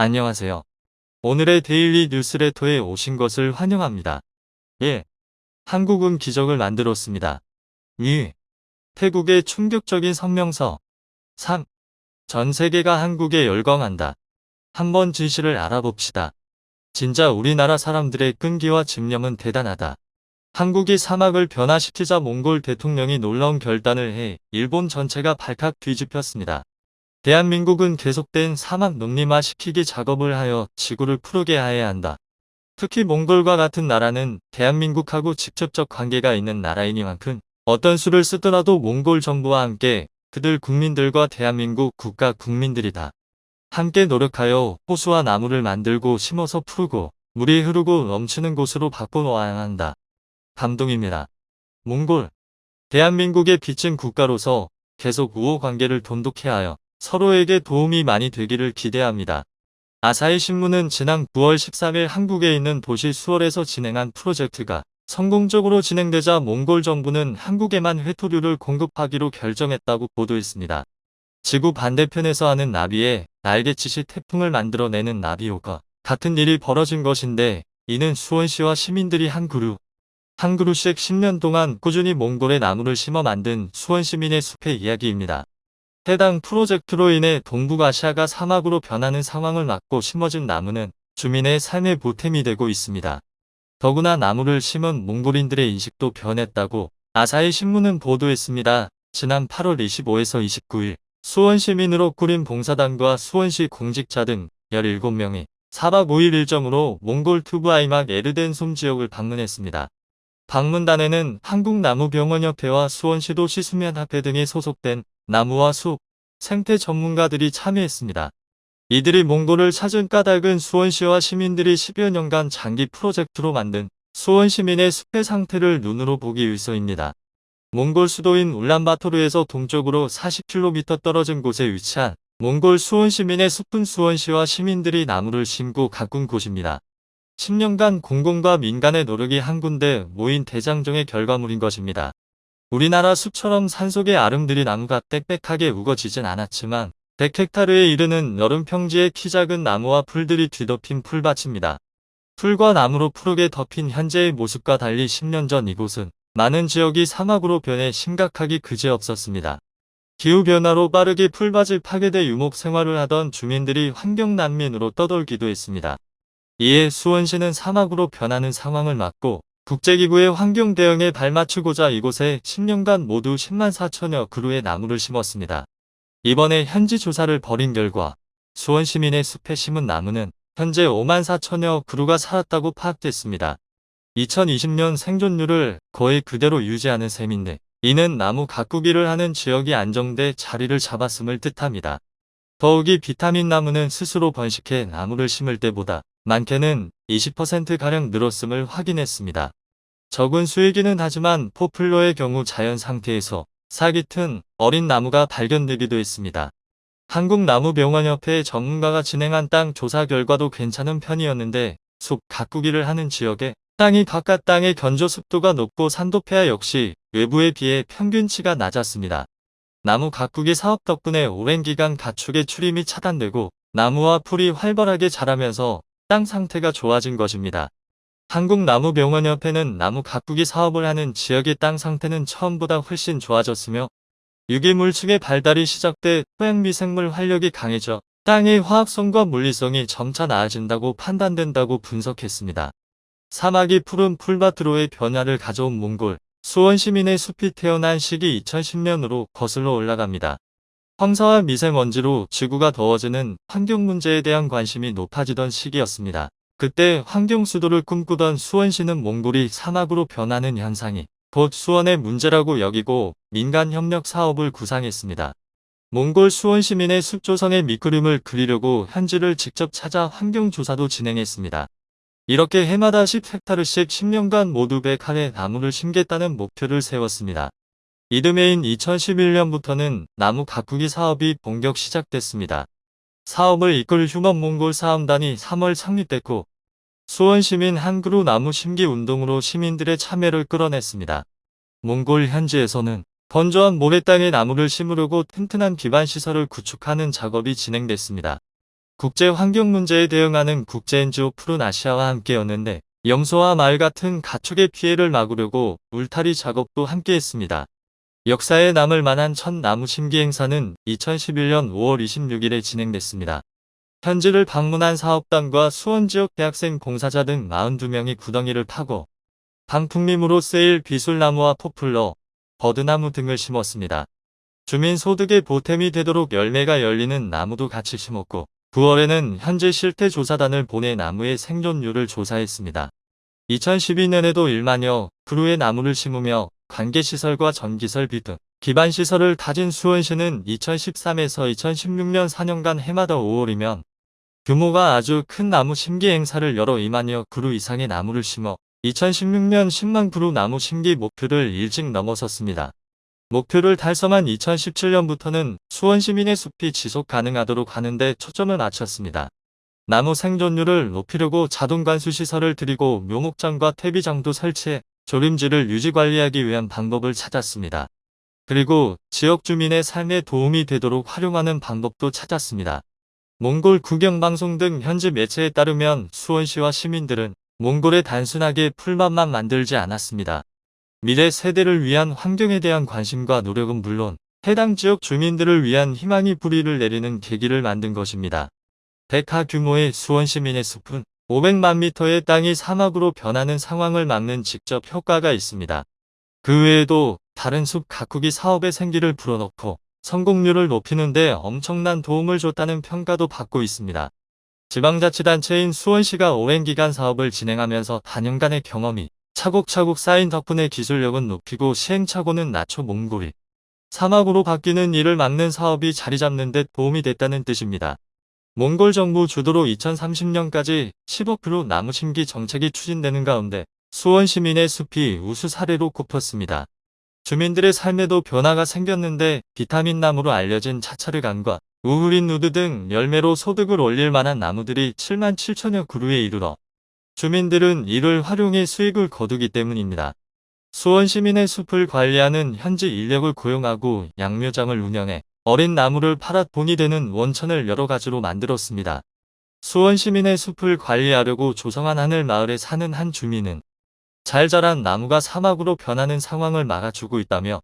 안녕하세요. 오늘의 데일리 뉴스레터에 오신 것을 환영합니다. 1. 한국은 기적을 만들었습니다. 2. 태국의 충격적인 성명서. 3. 전 세계가 한국에 열광한다. 한번 진실을 알아봅시다. 진짜 우리나라 사람들의 끈기와 집념은 대단하다. 한국이 사막을 변화시키자 몽골 대통령이 놀라운 결단을 해 일본 전체가 발칵 뒤집혔습니다. 대한민국은 계속된 사막 농림화 시키기 작업을 하여 지구를 푸르게 해야 한다. 특히 몽골과 같은 나라는 대한민국하고 직접적 관계가 있는 나라이니만큼 어떤 수를 쓰더라도 몽골 정부와 함께 그들 국민들과 대한민국 국가 국민들이 다 함께 노력하여 호수와 나무를 만들고 심어서 푸르고 물이 흐르고 넘치는 곳으로 바꿔놓아야 한다. 감동입니다. 몽골, 대한민국의 빚진 국가로서 계속 우호 관계를 돈독해 하여 서로에게 도움이 많이 되기를 기대합니다. 아사히 신문은 지난 9월 13일 한국에 있는 도시 수월에서 진행한 프로젝트가 성공적으로 진행되자 몽골 정부는 한국에만 회토류를 공급하기로 결정했다고 보도했습니다. 지구 반대편에서 하는 나비에 날갯짓이 태풍을 만들어내는 나비효과 같은 일이 벌어진 것인데, 이는 수원시와 시민들이 한 그루씩 10년 동안 꾸준히 몽골에 나무를 심어 만든 수원 시민의 숲의 이야기입니다. 해당 프로젝트로 인해 동북아시아가 사막으로 변하는 상황을 막고 심어진 나무는 주민의 삶의 보탬이 되고 있습니다. 더구나 나무를 심은 몽골인들의 인식도 변했다고 아사히 신문은 보도했습니다. 지난 8월 25에서 29일 수원 시민으로 꾸린 봉사단과 수원시 공직자 등 17명이 4박 5일 일정으로 몽골 투브아이막 에르덴솜 지역을 방문했습니다. 방문단에는 한국나무병원협회와 수원시도시 수면협회 등이 소속된 나무와 숲, 생태 전문가들이 참여했습니다. 이들이 몽골을 찾은 까닭은 수원시와 시민들이 10여 년간 장기 프로젝트로 만든 수원 시민의 숲의 상태를 눈으로 보기 위해서입니다. 몽골 수도인 울란바토르에서 동쪽으로 40km 떨어진 곳에 위치한 몽골 수원 시민의 숲은 수원시와 시민들이 나무를 심고 가꾼 곳입니다. 10년간 공공과 민간의 노력이 한 군데 모인 대장정의 결과물인 것입니다. 우리나라 숲처럼 산속의 아름드리 나무가 빽빽하게 우거지진 않았지만 100헥타르에 이르는 너른 평지의 키 작은 나무와 풀들이 뒤덮인 풀밭입니다. 풀과 나무로 푸르게 덮인 현재의 모습과 달리 10년 전 이곳은 많은 지역이 사막으로 변해 심각하기 그지없었습니다. 기후변화로 빠르게 풀밭을 파괴돼 유목 생활을 하던 주민들이 환경난민으로 떠돌기도 했습니다. 이에 수원시는 사막으로 변하는 상황을 막고 국제기구의 환경 대응에 발맞추고자 이곳에 10년간 모두 10만 4천여 그루의 나무를 심었습니다. 이번에 현지 조사를 벌인 결과 수원 시민의 숲에 심은 나무는 현재 5만 4천여 그루가 살았다고 파악됐습니다. 2020년 생존율을 거의 그대로 유지하는 셈인데, 이는 나무 가꾸기를 하는 지역이 안정돼 자리를 잡았음을 뜻합니다. 더욱이 비타민 나무는 스스로 번식해 나무를 심을 때보다 많게는 20%가량 늘었음을 확인했습니다. 적은 수이기는 하지만 포플러의 경우 자연 상태에서 싹이 튼 어린 나무가 발견되기도 했습니다. 한국나무병원협회 전문가가 진행한 땅 조사 결과도 괜찮은 편이었는데, 숲 가꾸기를 하는 지역에 땅이 바깥 땅의 견조 습도가 높고 산도 폐하 역시 외부에 비해 평균치가 낮았습니다. 나무 가꾸기 사업 덕분에 오랜 기간 가축의 출입이 차단되고 나무와 풀이 활발하게 자라면서 땅 상태가 좋아진 것입니다. 한국나무병원협회는 나무 가꾸기 사업을 하는 지역의 땅 상태는 처음보다 훨씬 좋아졌으며, 유기물층의 발달이 시작돼 토양미생물 활력이 강해져 땅의 화학성과 물리성이 점차 나아진다고 판단된다고 분석했습니다. 사막이 푸른 풀밭으로의 변화를 가져온 몽골, 수원 시민의 숲이 태어난 시기 2010년으로 거슬러 올라갑니다. 황사와 미세먼지로 지구가 더워지는 환경 문제에 대한 관심이 높아지던 시기였습니다. 그때 환경 수도를 꿈꾸던 수원시는 몽골이 사막으로 변하는 현상이 곧 수원의 문제라고 여기고 민간 협력 사업을 구상했습니다. 몽골 수원 시민의 숲 조성의 밑그림을 그리려고 현지를 직접 찾아 환경 조사도 진행했습니다. 이렇게 해마다 10헥타르씩 10년간 모두 100알의 나무를 심겠다는 목표를 세웠습니다. 이듬해인 2011년부터는 나무 가꾸기 사업이 본격 시작됐습니다. 사업을 이끌 휴먼 몽골 사업단이 3월 창립됐고, 수원시민 한 그루 나무 심기 운동으로 시민들의 참여를 끌어냈습니다. 몽골 현지에서는 건조한 모래 땅에 나무를 심으려고 튼튼한 기반 시설을 구축하는 작업이 진행됐습니다. 국제 환경 문제에 대응하는 국제 NGO 푸른 아시아와 함께였는데 염소와 말 같은 가축의 피해를 막으려고 울타리 작업도 함께했습니다. 역사에 남을 만한 첫 나무 심기 행사는 2011년 5월 26일에 진행됐습니다. 현지를 방문한 사업단과 수원 지역 대학생 봉사자 등 42명이 구덩이를 파고 방풍림으로 쓰일 비술나무와 포플러, 버드나무 등을 심었습니다. 주민 소득의 보탬이 되도록 열매가 열리는 나무도 같이 심었고 9월에는 현지 실태조사단을 보내 나무의 생존율을 조사했습니다. 2012년에도 1만여 그루의 나무를 심으며 관계시설과 전기설비 등 기반시설을 다진 수원시는 2013에서 2016년 4년간 해마다 5월이면 규모가 아주 큰 나무 심기 행사를 열어 2만여 그루 이상의 나무를 심어 2016년 10만 그루 나무 심기 목표를 일찍 넘어섰습니다. 목표를 달성한 2017년부터는 수원 시민의 숲이 지속 가능하도록 하는 데 초점을 맞췄습니다. 나무 생존율을 높이려고 자동 관수 시설을 들이고 묘목장과 퇴비장도 설치해 조림지를 유지 관리하기 위한 방법을 찾았습니다. 그리고 지역 주민의 삶에 도움이 되도록 활용하는 방법도 찾았습니다. 몽골 구경방송 등 현지 매체에 따르면 수원시와 시민들은 몽골에 단순하게 풀밭만 만들지 않았습니다. 미래 세대를 위한 환경에 대한 관심과 노력은 물론 해당 지역 주민들을 위한 희망의 뿌리를 내리는 계기를 만든 것입니다. 100하 규모의 수원 시민의 숲은 500만 미터의 땅이 사막으로 변하는 상황을 막는 직접 효과가 있습니다. 그 외에도 다른 숲 가꾸기 사업에 생기를 불어넣고 성공률을 높이는 데 엄청난 도움을 줬다는 평가도 받고 있습니다. 지방자치단체인 수원시가 오랜 기간 사업을 진행하면서 단연간의 경험이 차곡차곡 쌓인 덕분에 기술력은 높이고 시행착오는 낮춰 몽골이 사막으로 바뀌는 일을 막는 사업이 자리 잡는 데 도움이 됐다는 뜻입니다. 몽골 정부 주도로 2030년까지 10억 그루 나무 심기 정책이 추진되는 가운데 수원 시민의 숲이 우수 사례로 꼽혔습니다. 주민들의 삶에도 변화가 생겼는데 비타민 나무로 알려진 차차르간과 우후린 우드 등 열매로 소득을 올릴 만한 나무들이 7만 7천여 그루에 이르러 주민들은 이를 활용해 수익을 거두기 때문입니다. 수원 시민의 숲을 관리하는 현지 인력을 고용하고 양묘장을 운영해 어린 나무를 팔아 돈이 되는 원천을 여러 가지로 만들었습니다. 수원 시민의 숲을 관리하려고 조성한 하늘마을에 사는 한 주민은 잘 자란 나무가 사막으로 변하는 상황을 막아주고 있다며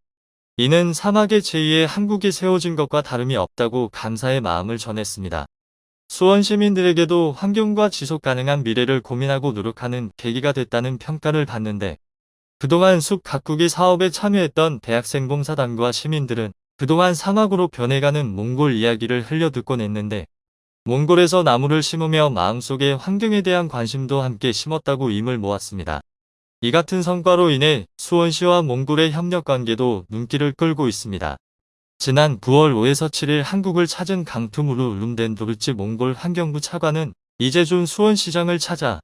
이는 사막의 제2의 한국이 세워진 것과 다름이 없다고 감사의 마음을 전했습니다. 수원 시민들에게도 환경과 지속 가능한 미래를 고민하고 노력하는 계기가 됐다는 평가를 받는데 그동안 숲 가꾸기 사업에 참여했던 대학생 봉사단과 시민들은 그동안 사막으로 변해가는 몽골 이야기를 흘려듣곤 했는데 몽골에서 나무를 심으며 마음속에 환경에 대한 관심도 함께 심었다고 임을 모았습니다. 이 같은 성과로 인해 수원시와 몽골의 협력관계도 눈길을 끌고 있습니다. 지난 9월 5에서 7일 한국을 찾은 강투무르 룸덴 도르치 몽골 환경부 차관은 이재준 수원시장을 찾아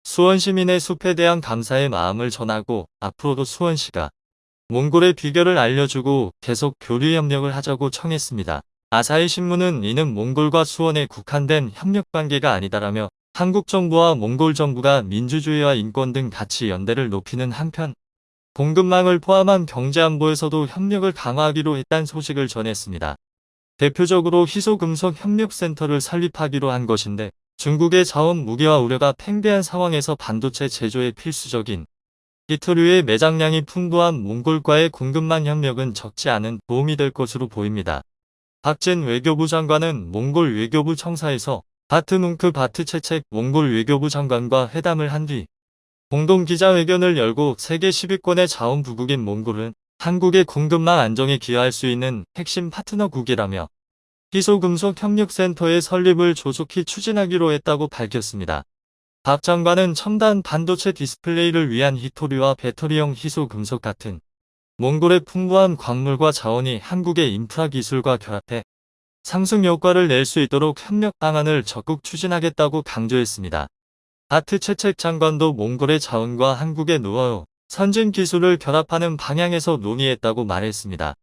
수원시민의 숲에 대한 감사의 마음을 전하고 앞으로도 수원시가 몽골의 비결을 알려주고 계속 교류 협력을 하자고 청했습니다. 아사히 신문은 이는 몽골과 수원에 국한된 협력관계가 아니다라며 한국 정부와 몽골 정부가 민주주의와 인권 등 가치 연대를 높이는 한편 공급망을 포함한 경제안보에서도 협력을 강화하기로 했다는 소식을 전했습니다. 대표적으로 희소금속협력센터를 설립하기로 한 것인데 중국의 자원 무기화 우려가 팽배한 상황에서 반도체 제조에 필수적인 히토류의 매장량이 풍부한 몽골과의 공급망 협력은 적지 않은 도움이 될 것으로 보입니다. 박진 외교부 장관은 몽골 외교부 청사에서 바트뭉크 바트체책 몽골 외교부 장관과 회담을 한 뒤 공동 기자회견을 열고 세계 10위권의 자원 부국인 몽골은 한국의 공급망 안정에 기여할 수 있는 핵심 파트너국이라며 희소금속협력센터의 설립을 조속히 추진하기로 했다고 밝혔습니다. 박 장관은 첨단 반도체 디스플레이를 위한 히토류와 배터리용 희소금속 같은 몽골의 풍부한 광물과 자원이 한국의 인프라 기술과 결합해 상승 효과를 낼 수 있도록 협력 방안을 적극 추진하겠다고 강조했습니다. 바트체책 장관도 몽골의 자원과 한국의 노하우, 선진 기술을 결합하는 방향에서 논의했다고 말했습니다.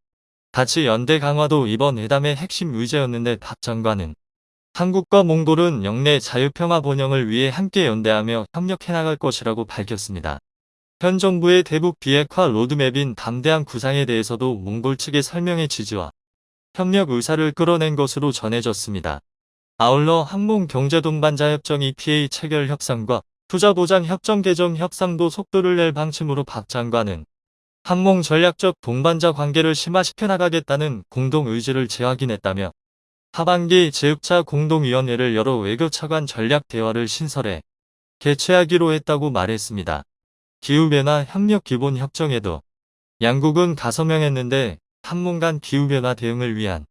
가치 연대 강화도 이번 회담의 핵심 의제였는데 박 장관은 한국과 몽골은 영내 자유평화 번영을 위해 함께 연대하며 협력해 나갈 것이라고 밝혔습니다. 현 정부의 대북 비핵화 로드맵인 담대한 구상에 대해서도 몽골 측의 설명의 지지와 협력 의사를 끌어낸 것으로 전해졌습니다. 아울러 항공경제동반자협정 EPA 체결 협상과 투자보장협정 개정 협상도 속도를 낼 방침으로 박 장관은 항공 전략적 동반자 관계를 심화시켜 나가겠다는 공동 의지를 재확인했다며 하반기 제6차 공동위원회를 열어 외교차관 전략 대화를 신설해 개최하기로 했다고 말했습니다. 기후변화 협력 기본 협정에도 양국은 가서명했는데 한문 간 기후변화 대응을 위한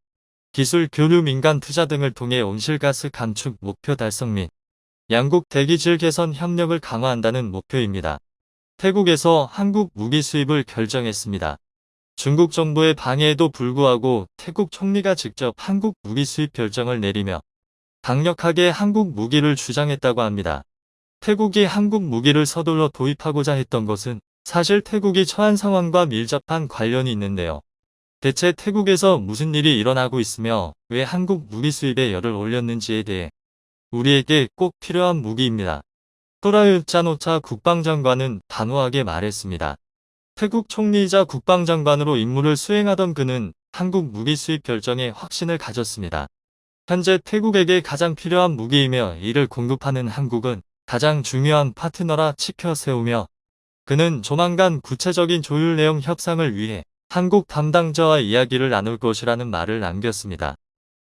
기술 교류 민간 투자 등을 통해 온실가스 감축 목표 달성 및 양국 대기질 개선 협력을 강화한다는 목표입니다. 태국에서 한국 무기 수입을 결정했습니다. 중국 정부의 방해에도 불구하고 태국 총리가 직접 한국 무기 수입 결정을 내리며 강력하게 한국 무기를 주장했다고 합니다. 태국이 한국 무기를 서둘러 도입하고자 했던 것은 사실 태국이 처한 상황과 밀접한 관련이 있는데요. 대체 태국에서 무슨 일이 일어나고 있으며 왜 한국 무기 수입에 열을 올렸는지에 대해 우리에게 꼭 필요한 무기입니다. 토라유 짜노차 국방장관은 단호하게 말했습니다. 태국 총리이자 국방장관으로 임무를 수행하던 그는 한국 무기 수입 결정에 확신을 가졌습니다. 현재 태국에게 가장 필요한 무기이며 이를 공급하는 한국은 가장 중요한 파트너라 치켜 세우며 그는 조만간 구체적인 조율 내용 협상을 위해 한국 담당자와 이야기를 나눌 것이라는 말을 남겼습니다.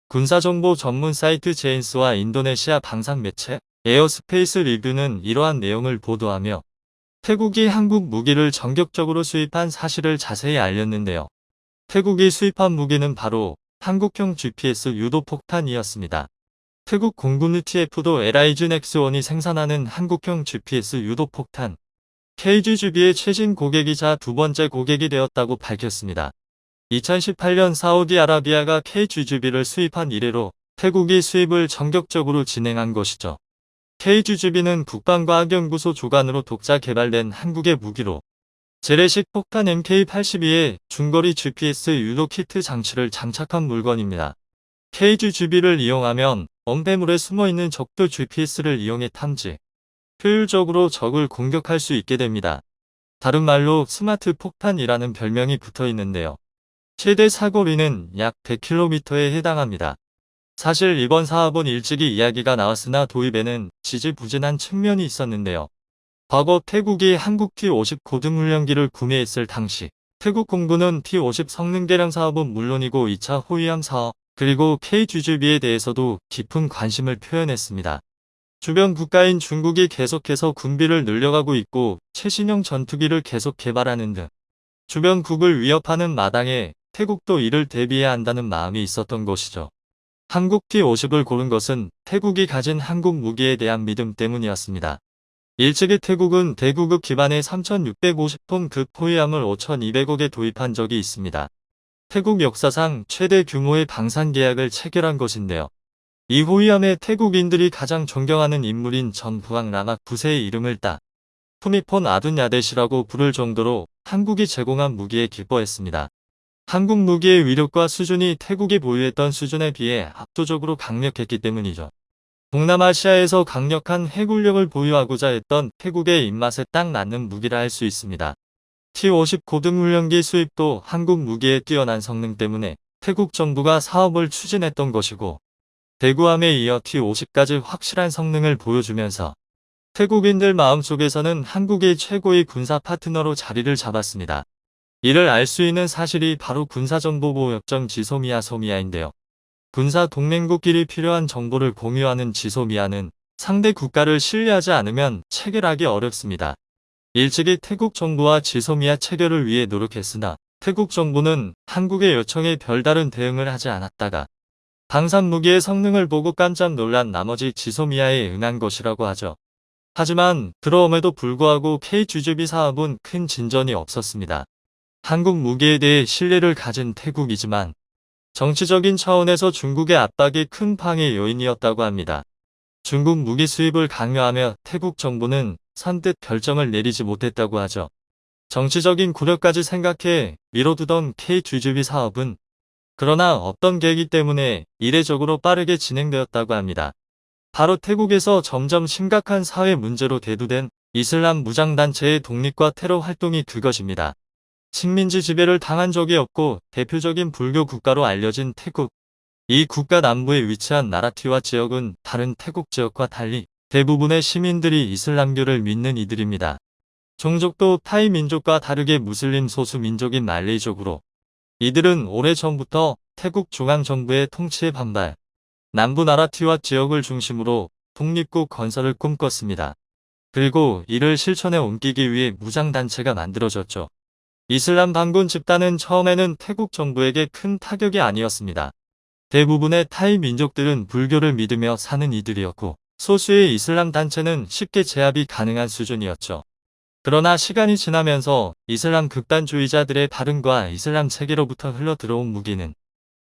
군사정보 전문 사이트 제인스와 인도네시아 방산 매체 에어스페이스 리뷰는 이러한 내용을 보도하며 태국이 한국 무기를 전격적으로 수입한 사실을 자세히 알렸는데요. 태국이 수입한 무기는 바로 한국형 GPS 유도폭탄이었습니다. 태국 공군 UTF도 LIG 넥스1이 생산하는 한국형 GPS 유도폭탄 KGGB의 최신 고객이자 두 번째 고객이 되었다고 밝혔습니다. 2018년 사우디아라비아가 KGGB를 수입한 이래로 태국이 수입을 전격적으로 진행한 것이죠. KGGB는 국방과학연구소 주관으로 독자 개발된 한국의 무기로 재래식 폭탄 MK82에 중거리 GPS 유도 키트 장치를 장착한 물건입니다. KGGB를 이용하면 엄폐물에 숨어있는 적도 GPS를 이용해 탐지, 효율적으로 적을 공격할 수 있게 됩니다. 다른 말로 스마트 폭탄이라는 별명이 붙어 있는데요. 최대 사거리는 약 100km에 해당합니다. 사실 이번 사업은 일찍이 이야기가 나왔으나 도입에는 지지부진한 측면이 있었는데요. 과거 태국이 한국 T-50 고등훈련기를 구매했을 당시 태국 공군은 T-50 성능 개량 사업은 물론이고 2차 호위함 사업 그리고 KGGB에 대해서도 깊은 관심을 표현했습니다. 주변 국가인 중국이 계속해서 군비를 늘려가고 있고 최신형 전투기를 계속 개발하는 등 주변국을 위협하는 마당에 태국도 이를 대비해야 한다는 마음이 있었던 것이죠. 한국 T-50을 고른 것은 태국이 가진 한국 무기에 대한 믿음 때문이었습니다. 일찍이 태국은 대구급 기반의 3650톤급 호위함을 5200억에 도입한 적이 있습니다. 태국 역사상 최대 규모의 방산 계약을 체결한 것인데요. 이 호위함에 태국인들이 가장 존경하는 인물인 전 부왕 라마 9세의 이름을 따 푸미폰 아둔야댓이라고 부를 정도로 한국이 제공한 무기에 기뻐했습니다. 한국 무기의 위력과 수준이 태국이 보유했던 수준에 비해 압도적으로 강력했기 때문이죠. 동남아시아에서 강력한 해군력을 보유하고자 했던 태국의 입맛에 딱 맞는 무기라 할 수 있습니다. T-50 고등훈련기 수입도 한국 무기의 뛰어난 성능 때문에 태국 정부가 사업을 추진했던 것이고 대구함에 이어 T-50까지 확실한 성능을 보여주면서 태국인들 마음속에서는 한국이 최고의 군사 파트너로 자리를 잡았습니다. 이를 알 수 있는 사실이 바로 군사정보보호협정 지소미아소미아인데요. 군사 동맹국끼리 필요한 정보를 공유하는 지소미아는 상대 국가를 신뢰하지 않으면 체결하기 어렵습니다. 일찍이 태국 정부와 지소미아 체결을 위해 노력했으나 태국 정부는 한국의 요청에 별다른 대응을 하지 않았다가 방산 무기의 성능을 보고 깜짝 놀란 나머지 지소미아에 응한 것이라고 하죠. 하지만 그럼에도 불구하고 KGGB 사업은 큰 진전이 없었습니다. 한국 무기에 대해 신뢰를 가진 태국이지만 정치적인 차원에서 중국의 압박이 큰 방해 요인이었다고 합니다. 중국 무기 수입을 강요하며 태국 정부는 선뜻 결정을 내리지 못했다고 하죠. 정치적인 고려까지 생각해 미뤄두던 KGGB 사업은 그러나 어떤 계기 때문에 이례적으로 빠르게 진행되었다고 합니다. 바로 태국에서 점점 심각한 사회 문제로 대두된 이슬람 무장단체의 독립과 테러 활동이 그것입니다. 식민지 지배를 당한 적이 없고 대표적인 불교 국가로 알려진 태국. 이 국가 남부에 위치한 나라티와 지역은 다른 태국 지역과 달리 대부분의 시민들이 이슬람교를 믿는 이들입니다. 종족도 타이 민족과 다르게 무슬림 소수 민족인 말레이족으로 이들은 오래전부터 태국 중앙정부의 통치에 반발, 남부 나라티와 지역을 중심으로 독립국 건설을 꿈꿨습니다. 그리고 이를 실천에 옮기기 위해 무장단체가 만들어졌죠. 이슬람 반군 집단은 처음에는 태국 정부에게 큰 타격이 아니었습니다. 대부분의 타이 민족들은 불교를 믿으며 사는 이들이었고 소수의 이슬람 단체는 쉽게 제압이 가능한 수준이었죠. 그러나 시간이 지나면서 이슬람 극단주의자들의 발흥과 이슬람 체계로부터 흘러들어온 무기는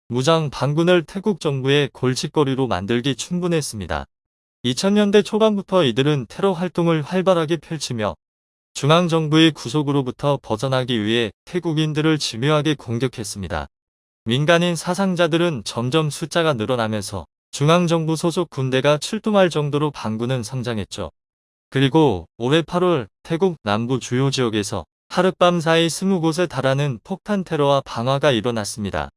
무장 반군을 태국 정부의 골칫거리로 만들기 충분했습니다. 2000년대 초반부터 이들은 테러 활동을 활발하게 펼치며 중앙정부의 구속으로부터 벗어나기 위해 태국인들을 집요하게 공격했습니다. 민간인 사상자들은 점점 숫자가 늘어나면서 중앙정부 소속 군대가 출동할 정도로 반군은 성장했죠. 그리고 올해 8월 태국 남부 주요 지역에서 하룻밤 사이 20곳에 달하는 폭탄 테러와 방화가 일어났습니다.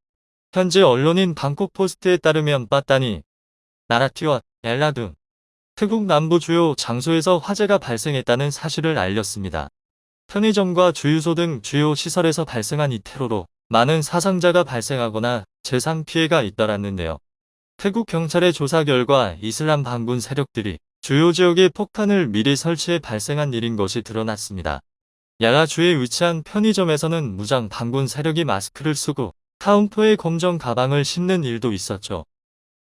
현지 언론인 방콕 포스트에 따르면 빠따니, 나라티와 엘라 등 태국 남부 주요 장소에서 화재가 발생했다는 사실을 알렸습니다. 편의점과 주유소 등 주요 시설에서 발생한 이 테러로 많은 사상자가 발생하거나 재산 피해가 잇따랐는데요. 태국 경찰의 조사 결과 이슬람 반군 세력들이 주요 지역에 폭탄을 미리 설치해 발생한 일인 것이 드러났습니다. 야라주에 위치한 편의점에서는 무장 반군 세력이 마스크를 쓰고 카운터에 검정 가방을 싣는 일도 있었죠.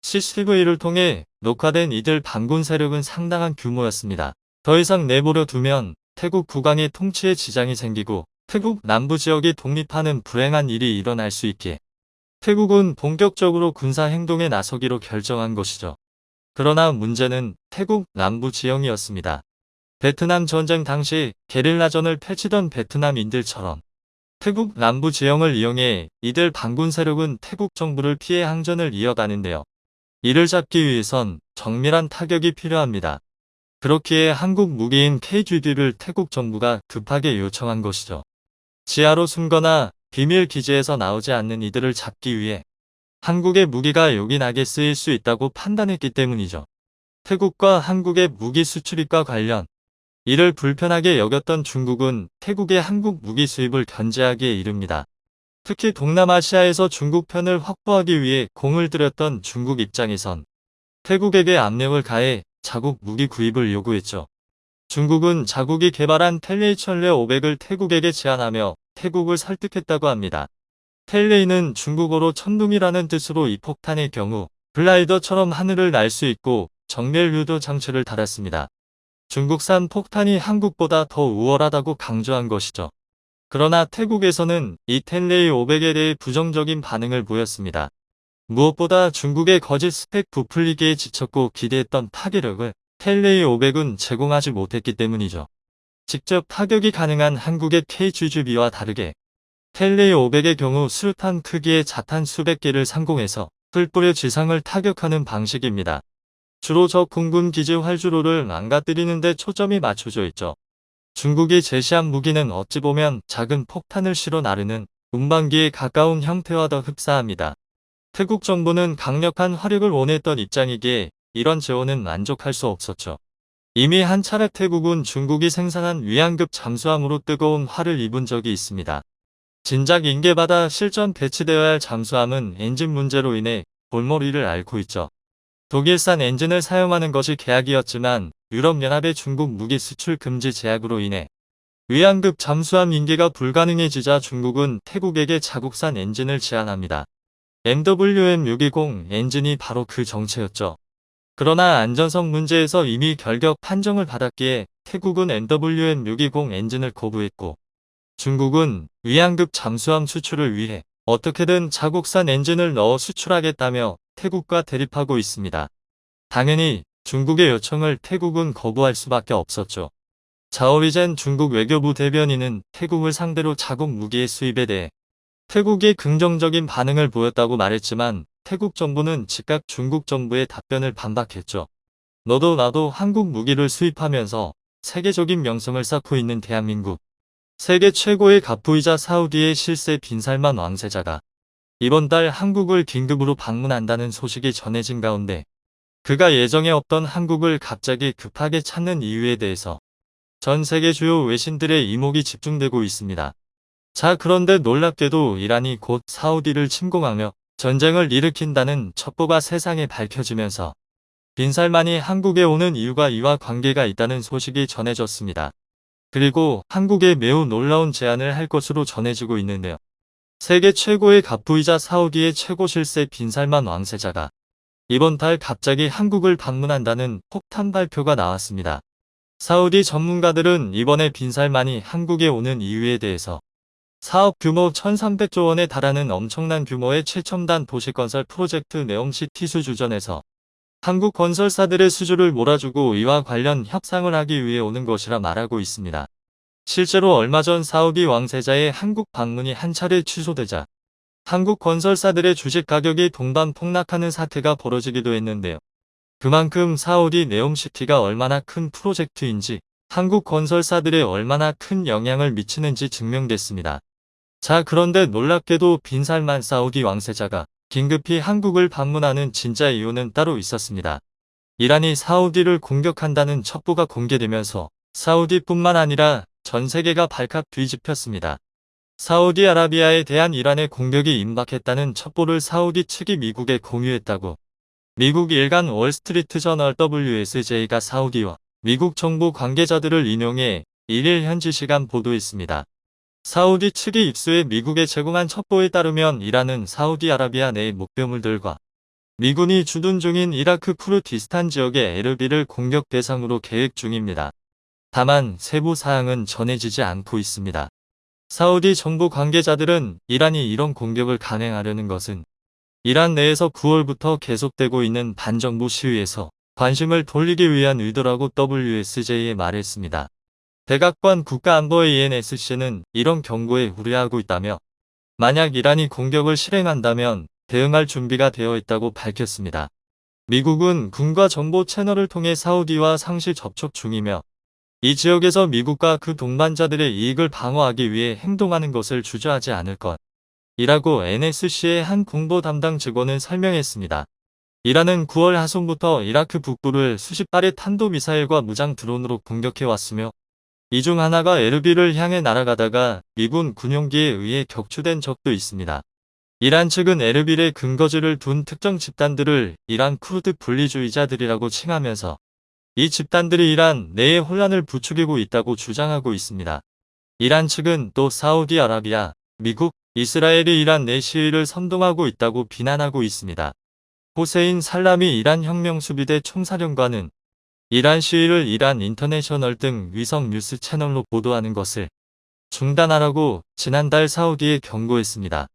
CCTV를 통해 녹화된 이들 반군 세력은 상당한 규모였습니다. 더 이상 내버려 두면 태국 국왕의 통치에 지장이 생기고 태국 남부 지역이 독립하는 불행한 일이 일어날 수 있게 태국은 본격적으로 군사 행동에 나서기로 결정한 것이죠. 그러나 문제는 태국 남부 지형이었습니다. 베트남 전쟁 당시 게릴라전을 펼치던 베트남인들처럼 태국 남부 지형을 이용해 이들 반군 세력은 태국 정부를 피해 항전을 이어가는데요. 이를 잡기 위해선 정밀한 타격이 필요합니다. 그렇기에 한국 무기인 KGB를 태국 정부가 급하게 요청한 것이죠. 지하로 숨거나 비밀 기지에서 나오지 않는 이들을 잡기 위해 한국의 무기가 요긴하게 쓰일 수 있다고 판단했기 때문이죠. 태국과 한국의 무기 수출입과 관련 이를 불편하게 여겼던 중국은 태국의 한국 무기 수입을 견제하기에 이릅니다. 특히 동남아시아에서 중국 편을 확보하기 위해 공을 들였던 중국 입장에선 태국에게 압력을 가해 자국 무기 구입을 요구했죠. 중국은 자국이 개발한 텔레이 1500을 태국에게 제안하며 태국을 설득했다고 합니다. 텔레이는 중국어로 천둥이라는 뜻으로 이 폭탄의 경우 글라이더처럼 하늘을 날 수 있고 정밀 유도 장치를 달았습니다. 중국산 폭탄이 한국보다 더 우월하다고 강조한 것이죠. 그러나 태국에서는 이 텔레이 500에 대해 부정적인 반응을 보였습니다. 무엇보다 중국의 거짓 스펙 부풀리기에 지쳤고 기대했던 타격력을 텔레이 500은 제공하지 못했기 때문이죠. 직접 타격이 가능한 한국의 KGB와 다르게 텔레이 500의 경우 수류탄 크기의 자탄 수백 개를 상공해서 뿔뿔의 지상을 타격하는 방식입니다. 주로 적 공군 기지 활주로를 망가뜨리는 데 초점이 맞춰져 있죠. 중국이 제시한 무기는 어찌 보면 작은 폭탄을 실어 나르는 운반기에 가까운 형태와 더 흡사합니다. 태국 정부는 강력한 화력을 원했던 입장이기에 이런 재원은 만족할 수 없었죠. 이미 한 차례 태국은 중국이 생산한 위안급 잠수함으로 뜨거운 화를 입은 적이 있습니다. 진작 인계받아 실전 배치되어야 할 잠수함은 엔진 문제로 인해 골머리를 앓고 있죠. 독일산 엔진을 사용하는 것이 계약이었지만 유럽연합의 중국 무기 수출 금지 제약으로 인해 위안급 잠수함 인계가 불가능해지자 중국은 태국에게 자국산 엔진을 제안합니다. MWM620 엔진이 바로 그 정체였죠. 그러나 안전성 문제에서 이미 결격 판정을 받았기에 태국은 MWM620 엔진을 거부했고 중국은 위안급 잠수함 수출을 위해 어떻게든 자국산 엔진을 넣어 수출하겠다며 태국과 대립하고 있습니다. 당연히 중국의 요청을 태국은 거부할 수밖에 없었죠. 자오리젠 중국 외교부 대변인은 태국을 상대로 자국 무기의 수입에 대해 태국이 긍정적인 반응을 보였다고 말했지만 태국 정부는 즉각 중국 정부의 답변을 반박했죠. 너도 나도 한국 무기를 수입하면서 세계적인 명성을 쌓고 있는 대한민국. 세계 최고의 갑부이자 사우디의 실세 빈살만 왕세자가 이번 달 한국을 긴급으로 방문한다는 소식이 전해진 가운데 그가 예정에 없던 한국을 갑자기 급하게 찾는 이유에 대해서 전 세계 주요 외신들의 이목이 집중되고 있습니다. 자, 그런데 놀랍게도 이란이 곧 사우디를 침공하며 전쟁을 일으킨다는 첩보가 세상에 밝혀지면서 빈살만이 한국에 오는 이유가 이와 관계가 있다는 소식이 전해졌습니다. 그리고 한국에 매우 놀라운 제안을 할 것으로 전해지고 있는데요. 세계 최고의 갑부이자 사우디의 최고 실세 빈살만 왕세자가 이번 달 갑자기 한국을 방문한다는 폭탄 발표가 나왔습니다. 사우디 전문가들은 이번에 빈살만이 한국에 오는 이유에 대해서 사업 규모 1300조 원에 달하는 엄청난 규모의 최첨단 도시건설 프로젝트 네옴시티 수주전에서 한국 건설사들의 수주를 몰아주고 이와 관련 협상을 하기 위해 오는 것이라 말하고 있습니다. 실제로 얼마 전 사우디 왕세자의 한국 방문이 한 차례 취소되자 한국 건설사들의 주식 가격이 동반 폭락하는 사태가 벌어지기도 했는데요. 그만큼 사우디 네옴시티가 얼마나 큰 프로젝트인지 한국 건설사들에 얼마나 큰 영향을 미치는지 증명됐습니다. 자, 그런데 놀랍게도 빈살만 사우디 왕세자가 긴급히 한국을 방문하는 진짜 이유는 따로 있었습니다. 이란이 사우디를 공격한다는 첩보가 공개되면서 사우디뿐만 아니라 전 세계가 발칵 뒤집혔습니다. 사우디아라비아에 대한 이란의 공격이 임박했다는 첩보를 사우디 측이 미국에 공유했다고 미국 일간 월스트리트 저널 WSJ가 사우디와 미국 정부 관계자들을 인용해 1일 현지 시간 보도했습니다. 사우디 측이 입수해 미국에 제공한 첩보에 따르면 이란은 사우디아라비아 내 목표물들과 미군이 주둔 중인 이라크 쿠르디스탄 지역의 에르빌을 공격 대상으로 계획 중입니다. 다만 세부 사항은 전해지지 않고 있습니다. 사우디 정부 관계자들은 이란이 이런 공격을 감행하려는 것은 이란 내에서 9월부터 계속되고 있는 반정부 시위에서 관심을 돌리기 위한 의도라고 WSJ에 말했습니다. 백악관 국가안보회 ENSC는 이런 경고에 우려하고 있다며 만약 이란이 공격을 실행한다면 대응할 준비가 되어 있다고 밝혔습니다. 미국은 군과 정보 채널을 통해 사우디와 상시 접촉 중이며 이 지역에서 미국과 그 동반자들의 이익을 방어하기 위해 행동하는 것을 주저하지 않을 것이라고 NSC의 한 공보 담당 직원은 설명했습니다. 이란은 9월 하순부터 이라크 북부를 수십 발의 탄도미사일과 무장 드론으로 공격해왔으며 이 중 하나가 에르빌을 향해 날아가다가 미군 군용기에 의해 격추된 적도 있습니다. 이란 측은 에르빌에 근거지를 둔 특정 집단들을 이란 쿠르드 분리주의자들이라고 칭하면서 이 집단들이 이란 내에 혼란을 부추기고 있다고 주장하고 있습니다. 이란 측은 또 사우디아라비아, 미국, 이스라엘이 이란 내 시위를 선동하고 있다고 비난하고 있습니다. 호세인 살라미 이란 혁명수비대 총사령관은 이란 시위를 이란 인터내셔널 등 위성 뉴스 채널로 보도하는 것을 중단하라고 지난달 사우디에 경고했습니다.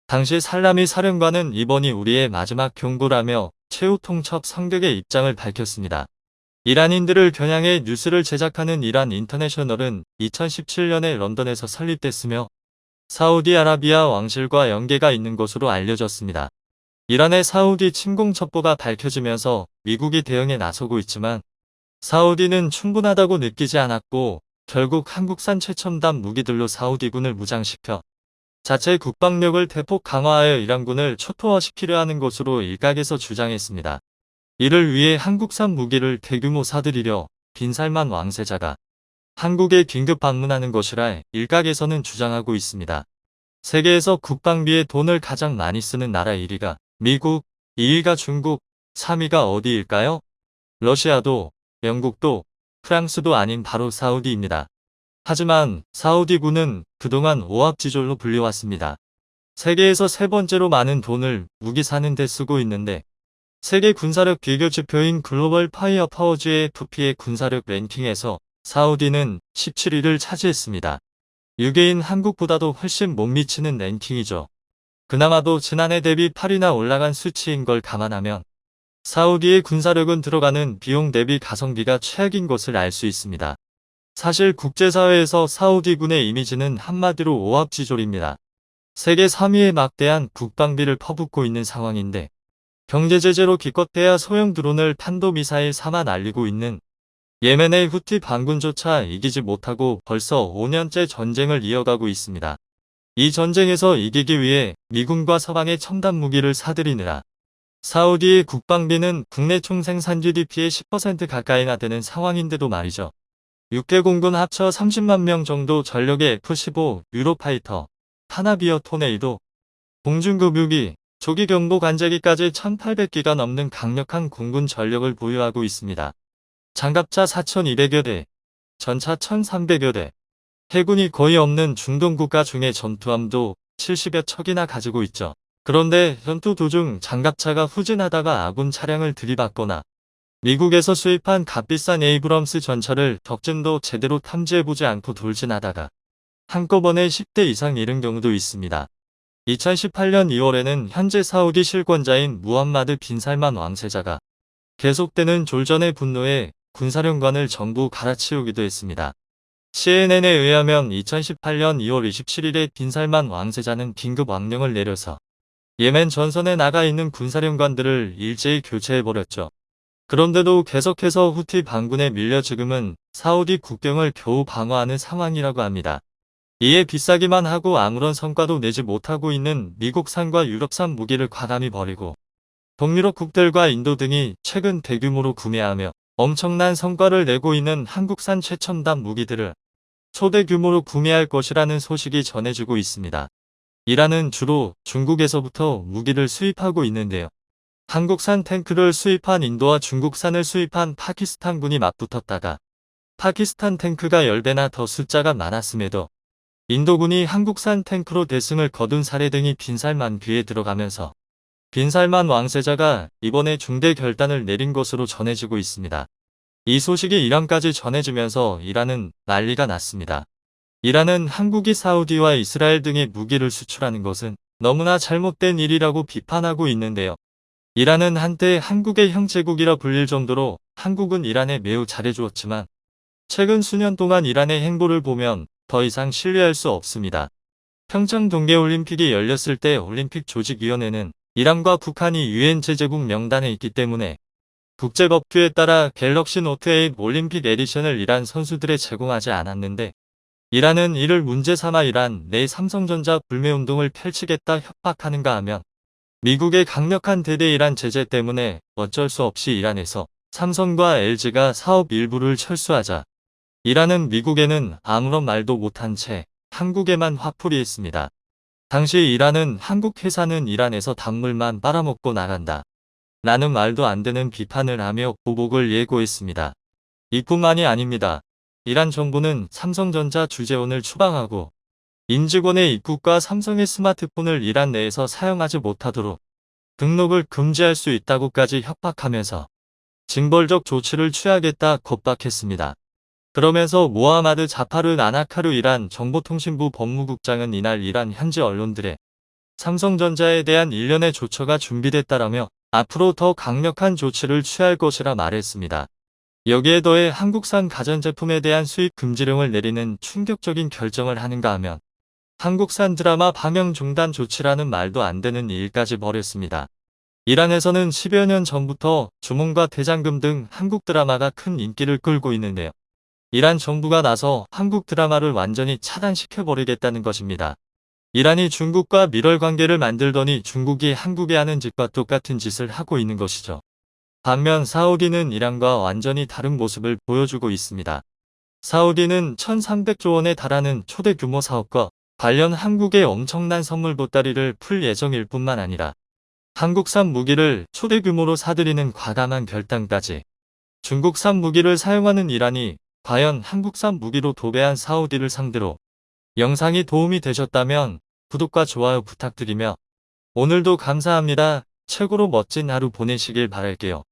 당시 살라미 사령관은 이번이 우리의 마지막 경고라며 최후 통첩 성격의 입장을 밝혔습니다. 이란인들을 겨냥해 뉴스를 제작하는 이란 인터내셔널은 2017년에 런던에서 설립됐으며 사우디아라비아 왕실과 연계가 있는 것으로 알려졌습니다. 이란의 사우디 침공 첩보가 밝혀지면서 미국이 대응에 나서고 있지만 사우디는 충분하다고 느끼지 않았고 결국 한국산 최첨단 무기들로 사우디군을 무장시켜 자체 국방력을 대폭 강화하여 이란군을 초토화시키려 하는 것으로 일각에서 주장했습니다. 이를 위해 한국산 무기를 대규모 사들이려 빈살만 왕세자가 한국에 긴급 방문하는 것이라 일각에서는 주장하고 있습니다. 세계에서 국방비에 돈을 가장 많이 쓰는 나라 1위가 미국, 2위가 중국, 3위가 어디일까요? 러시아도, 영국도, 프랑스도 아닌 바로 사우디입니다. 하지만 사우디군은 그동안 오합지졸로 불려왔습니다. 세계에서 세 번째로 많은 돈을 무기 사는 데 쓰고 있는데 세계 군사력 비교 지표인 글로벌 파이어 파워즈의 2P의 군사력 랭킹에서 사우디는 17위를 차지했습니다. 6위인 한국보다도 훨씬 못 미치는 랭킹이죠. 그나마도 지난해 대비 8위나 올라간 수치인 걸 감안하면 사우디의 군사력은 들어가는 비용 대비 가성비가 최악인 것을 알 수 있습니다. 사실 국제사회에서 사우디군의 이미지는 한마디로 오합지졸입니다. 세계 3위의 막대한 국방비를 퍼붓고 있는 상황인데 경제제재로 기껏해야 소형 드론을 탄도미사일 삼아 날리고 있는 예멘의 후티 반군조차 이기지 못하고 벌써 5년째 전쟁을 이어가고 있습니다. 이 전쟁에서 이기기 위해 미군과 서방의 첨단 무기를 사들이느라 사우디의 국방비는 국내 총생산 GDP의 10% 가까이나 되는 상황인데도 말이죠. 6개 공군 합쳐 30만 명 정도 전력의 F-15 유로파이터, 하나비어 토네이도, 공중급유기, 조기경보 관제기까지 1,800기가 넘는 강력한 공군 전력을 보유하고 있습니다. 장갑차 4,200여 대, 전차 1,300여 대, 해군이 거의 없는 중동 국가 중에 전투함도 70여 척이나 가지고 있죠. 그런데 전투 도중 장갑차가 후진하다가 아군 차량을 들이받거나 미국에서 수입한 값비싼 에이브럼스 전차를 적진도 제대로 탐지해보지 않고 돌진하다가 한꺼번에 10대 이상 잃은 경우도 있습니다. 2018년 2월에는 현재 사우디 실권자인 무함마드 빈 살만 왕세자가 계속되는 졸전의 분노에 군사령관을 전부 갈아치우기도 했습니다. CNN에 의하면 2018년 2월 27일에 빈 살만 왕세자는 긴급 왕령을 내려서 예멘 전선에 나가 있는 군사령관들을 일제히 교체해버렸죠. 그런데도 계속해서 후티 반군에 밀려 지금은 사우디 국경을 겨우 방어하는 상황이라고 합니다. 이에 비싸기만 하고 아무런 성과도 내지 못하고 있는 미국산과 유럽산 무기를 과감히 버리고 동유럽 국들과 인도 등이 최근 대규모로 구매하며 엄청난 성과를 내고 있는 한국산 최첨단 무기들을 초대 규모로 구매할 것이라는 소식이 전해지고 있습니다. 이란은 주로 중국에서부터 무기를 수입하고 있는데요. 한국산 탱크를 수입한 인도와 중국산을 수입한 파키스탄군이 맞붙었다가 파키스탄 탱크가 10배나 더 숫자가 많았음에도 인도군이 한국산 탱크로 대승을 거둔 사례 등이 빈살만 귀에 들어가면서 빈살만 왕세자가 이번에 중대 결단을 내린 것으로 전해지고 있습니다. 이 소식이 이란까지 전해지면서 이란은 난리가 났습니다. 이란은 한국이 사우디와 이스라엘 등의 무기를 수출하는 것은 너무나 잘못된 일이라고 비판하고 있는데요. 이란은 한때 한국의 형제국이라 불릴 정도로 한국은 이란에 매우 잘해주었지만 최근 수년 동안 이란의 행보를 보면 더 이상 신뢰할 수 없습니다. 평창 동계올림픽이 열렸을 때 올림픽 조직위원회는 이란과 북한이 유엔 제재국 명단에 있기 때문에 국제법규에 따라 갤럭시 노트 8 올림픽 에디션을 이란 선수들에 제공하지 않았는데 이란은 이를 문제 삼아 이란 내 삼성전자 불매운동을 펼치겠다 협박하는가 하면 미국의 강력한 대대 이란 제재 때문에 어쩔 수 없이 이란에서 삼성과 LG가 사업 일부를 철수하자 이란은 미국에는 아무런 말도 못한 채 한국에만 화풀이했습니다. 당시 이란은 한국 회사는 이란에서 단물만 빨아먹고 나간다 라는 말도 안 되는 비판을 하며 보복을 예고했습니다. 이뿐만이 아닙니다. 이란 정부는 삼성전자 주재원을 추방하고 임직원의 입국과 삼성의 스마트폰을 이란 내에서 사용하지 못하도록 등록을 금지할 수 있다고까지 협박하면서 징벌적 조치를 취하겠다 겁박했습니다. 그러면서 모하마드 자파르 나나카르 이란 정보통신부 법무국장은 이날 이란 현지 언론들의 삼성전자에 대한 일련의 조처가 준비됐다라며 앞으로 더 강력한 조치를 취할 것이라 말했습니다. 여기에 더해 한국산 가전제품에 대한 수입 금지령을 내리는 충격적인 결정을 하는가 하면 한국산 드라마 방영 중단 조치라는 말도 안 되는 일까지 벌였습니다. 이란에서는 10여 년 전부터 주몽과 대장금 등 한국 드라마가 큰 인기를 끌고 있는데요. 이란 정부가 나서 한국 드라마를 완전히 차단시켜버리겠다는 것입니다. 이란이 중국과 밀월 관계를 만들더니 중국이 한국에 하는 짓과 똑같은 짓을 하고 있는 것이죠. 반면 사우디는 이란과 완전히 다른 모습을 보여주고 있습니다. 사우디는 1,300조 원에 달하는 초대 규모 사업과 관련 한국의 엄청난 선물 보따리를 풀 예정일 뿐만 아니라 한국산 무기를 초대 규모로 사들이는 과감한 결단까지. 중국산 무기를 사용하는 이란이 과연 한국산 무기로 도배한 사우디를 상대로 영상이 도움이 되셨다면 구독과 좋아요 부탁드리며 오늘도 감사합니다. 최고로 멋진 하루 보내시길 바랄게요.